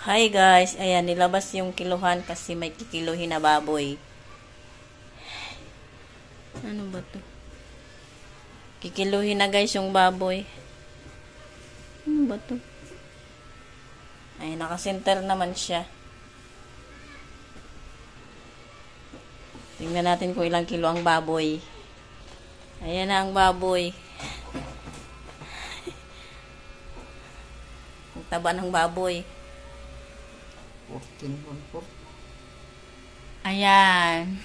Hi guys, ayan nilabas yung kiluhan kasi may kikiluhin na baboy. Ano ba to? Kikiluhin na guys yung baboy. Ano ba to? Ay, nakasenter naman siya. Tingnan natin kung ilang kilo ang baboy. Ayan na ang baboy. Ang taba ng baboy. 14.4. Ayan.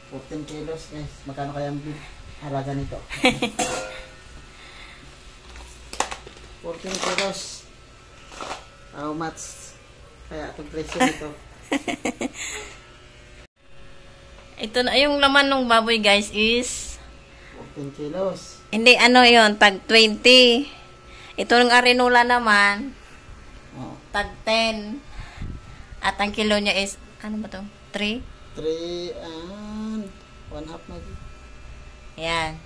14 kilos guys. Magkano kaya ang halaga nito? 14 kilos. How much kaya itong presyo nito? Ito na yung laman ng baboy guys is 14 kilos. hindi ano yon tag 20. Ito ng arenola naman Oh, tag 10. At ang kilo niya is ano ba to? 3? 3 and 1/2 na. Ayan.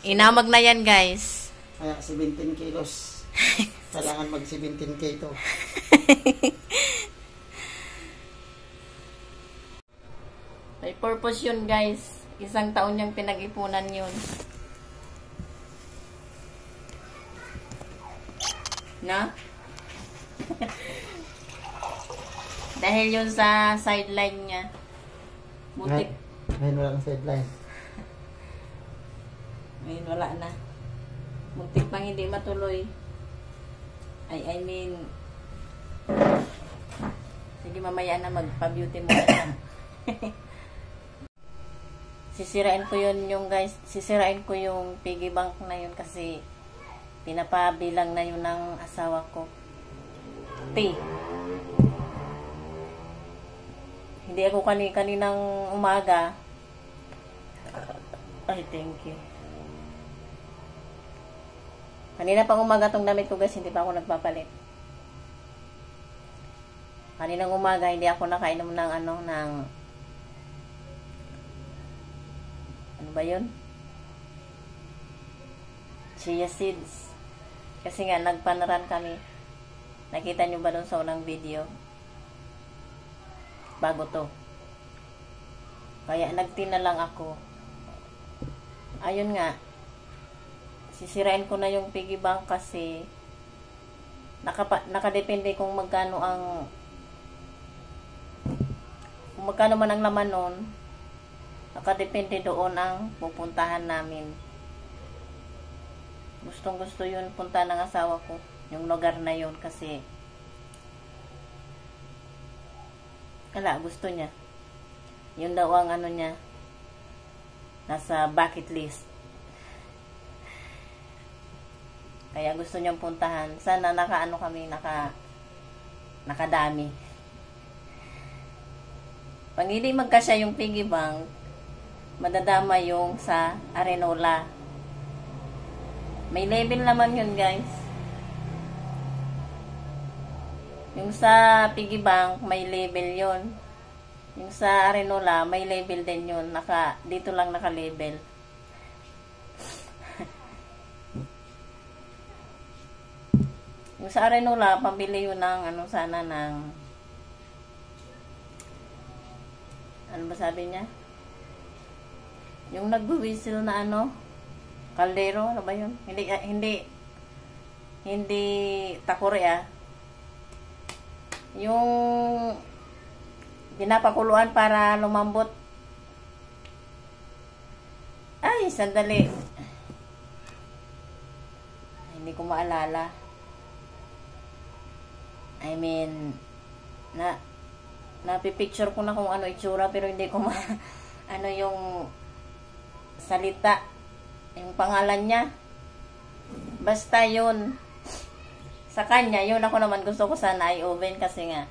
Inamag na yan guys. Kaya 17 kilos. Kailangan mag 17k ito. May purpose yun guys. Isang taon niyang pinag-ipunan yun. Na? Dahil yun sa sideline niya. Butik. Ngayon wala kang sideline. Ngayon wala na. Muntik pang hindi matuloy. I mean, sige mamaya na magpa-beauty mo na. Sisirain ko yun yung guys, sisirain ko yung piggy bank na yun kasi pinapabilang na yun ng asawa ko. Hindi ako kaninang umaga. Ay, thank you. Kanina pang umaga tong damit ko guys, hindi pa ako nagpapalit. Kaninang umaga, hindi ako nakainom ng ano ba yun? Chia seeds. Kasi nga, nagpanaran kami. Nakita nyo ba doon sa unang video? Bago to. Kaya nagtina lang ako. Ayun nga. Sisirain ko na yung piggy bank kasi nakadepende kung magkano man ang laman nun. Nakadepende doon ang pupuntahan namin. Gustong gusto yun punta ng asawa ko. Yung lugar na yun kasi gusto niya. Yun daw ang ano niya. Nasa bucket list. Kaya gusto niyang puntahan. Sana nakadami. Pag hindi magkasya yung piggy bank, madadama yung sa arenola. May label naman yun guys. Yung sa piggy bank, may label yun. Yung sa arenola, may label din yun. Dito lang naka-label. Yung sa arenola, pambili yun ng ano ba sabi niya? Yung nagbuwisil na kaldero, ano ba yun? Hindi takore Yung pinapakuluan para lumambot. Ay, sandali. Hindi ko maalala. I mean, napipicture ko na kung ano itsura pero hindi ko ano yung salita, yung pangalan niya. Basta yun. Sa kanya, yun ako naman gusto ko sana ay oven kasi nga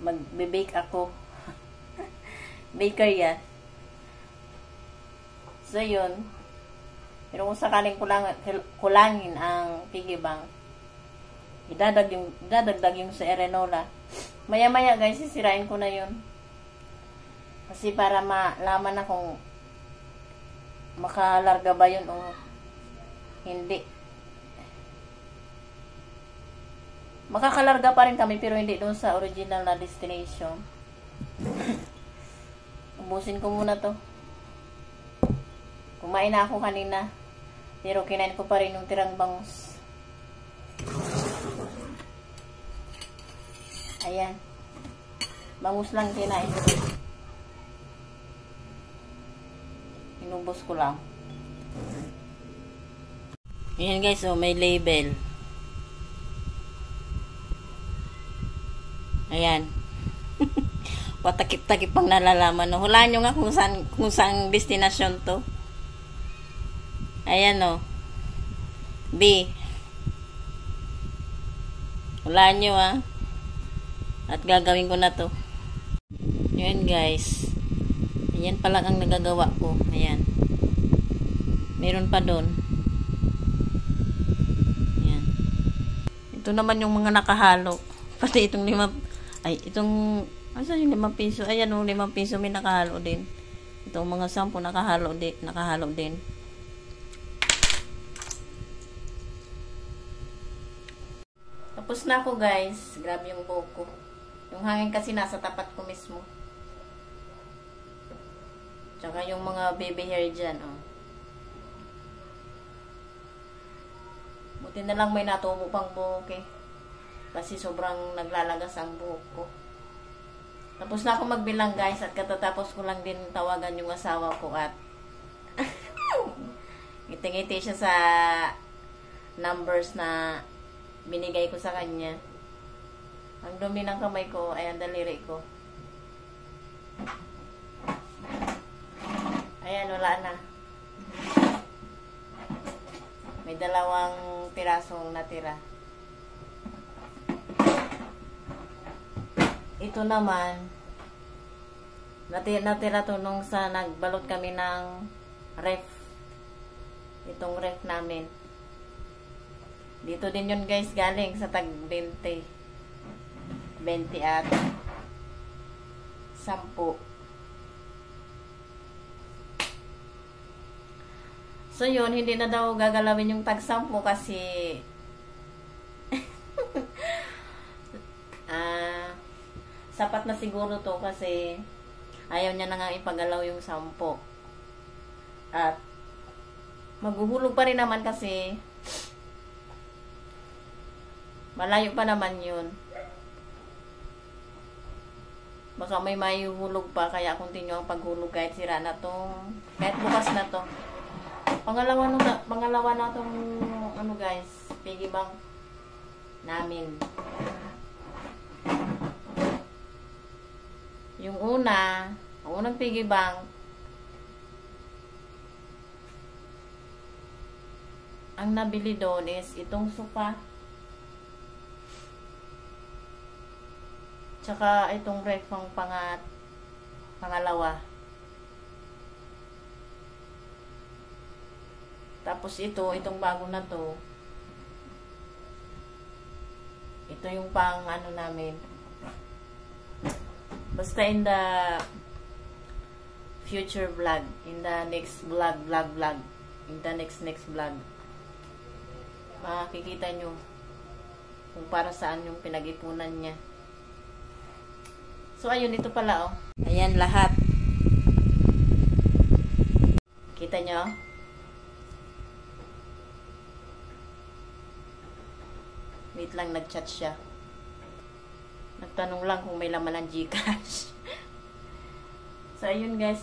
magbe-bake ako. Baker yan. So yun. Pero kung sakaling kulangin ang piggy bank, idadagdag yung sa arenola. Maya-maya guys, sisirain ko na yun. Kasi para malaman na kung makalarga ba yun o hindi. Makakalarga pa rin kami pero hindi doon sa original na destination. Ubusin ko muna to. Kumain na ako kanina. Pero kinain ko pa rin yung tirang bangus. Ayan. Bangus lang kinain ko. Inubos ko lang. Ayan guys, oh, may label. Ayan. Patakip-takip pang nalalaman. No? Hulaan nyo nga kung saan destination to. Ayan o. B. Hulaan nyo At gagawin ko na to. Ayan guys. Ayan pa lang ang nagagawa ko. Ayan. Meron pa doon. Ayan. Ito naman yung mga nakahalo. Pati itong asan yung 5 piso? Ayan o, 5 piso may nakahalo din. Itong mga 10 nakahalo din. Tapos na ako guys. Grabe yung buhok ko. Yung hangin kasi nasa tapat ko mismo. Tsaka yung mga baby hair dyan, oh. Buti na lang may natubo pang buhok eh. Kasi sobrang naglalagas ang buhok ko. Tapos na ako magbilang guys at katatapos ko lang din tawagan yung asawa ko at ngiti-ngiti siya sa numbers na binigay ko sa kanya. Ang dumi ng kamay ko, ayan daliri ko. Ayan, wala na. May 2 pirasong natira. Ito naman, natira to nung sa nagbalot kami ng ref. Itong ref namin. Dito din yun guys, galing sa tag 20 at 10. So yun, hindi na daw gagalawin yung tag 10 kasi sapat na siguro to kasi ayaw niya na nga ipagalaw yung 10. At maghuhulog pa rin naman kasi malayo pa naman yun. Baka may mayuhulog pa kaya continue ang paghulog kahit sira na to. Kahit bukas na to. Pangalawa na tong guys, piggy bank namin. Yung unang piggy bank, ang nabili doon is itong sofa. Tsaka itong ref ang pangalawa. Tapos itong bago na to. Ito yung namin. Basta in the future vlog, in the next vlog, in the next vlog, makikita nyo kung para saan yung pinag-ipunan niya. So, ayun, ito pala, oh. Ayan, lahat. Kita nyo? Wait lang, nag-chat siya. Nagtanong lang kung may laman ng GCash. So, ayun guys,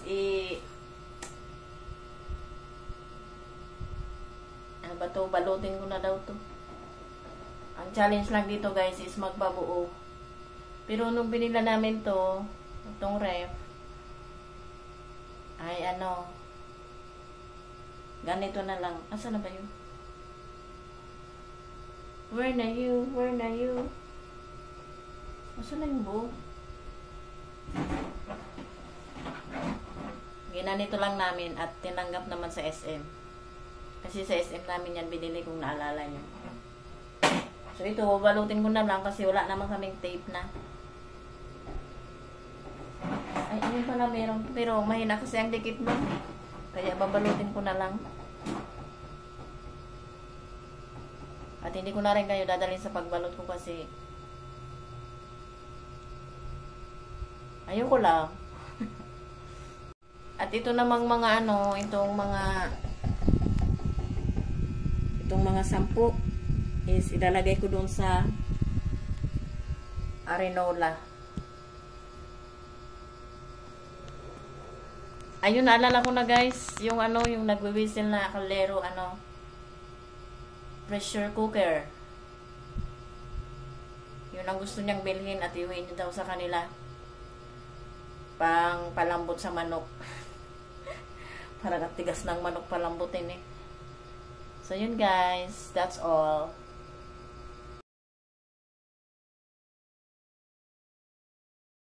ano ba to? Balutin ko na daw to. Ang challenge lang dito guys is magbabuo. Pero nung binila namin to, itong ref, ay ganito na lang. Asa na ba yun? Where na you? Where na you? Asa na yung buo? Ginanito lang namin at tinanggap naman sa SM. Kasi sa SM namin yan binili kung naalala nyo. So ito, balutin ko na lang kasi wala naman kaming tape na. Ay, ayun pala meron. Pero mahina kasi ang dikit mo. Kaya babalutin ko na lang. At hindi ko na rin kayo dadalhin sa pagbalot ko kasi ayoko lang. At ito namang mga ano, itong mga sampu is ilalagay ko doon sa arenola. Ayun, naalala ko na guys, yung ano, yung nagwi-whistle na kaldero, ano, pressure cooker. Yun ang gusto niyang bilhin at iuwiin niya daw sa kanila. Pang palambot sa manok. Para tigas ng manok palambutin eh. So yun guys, that's all.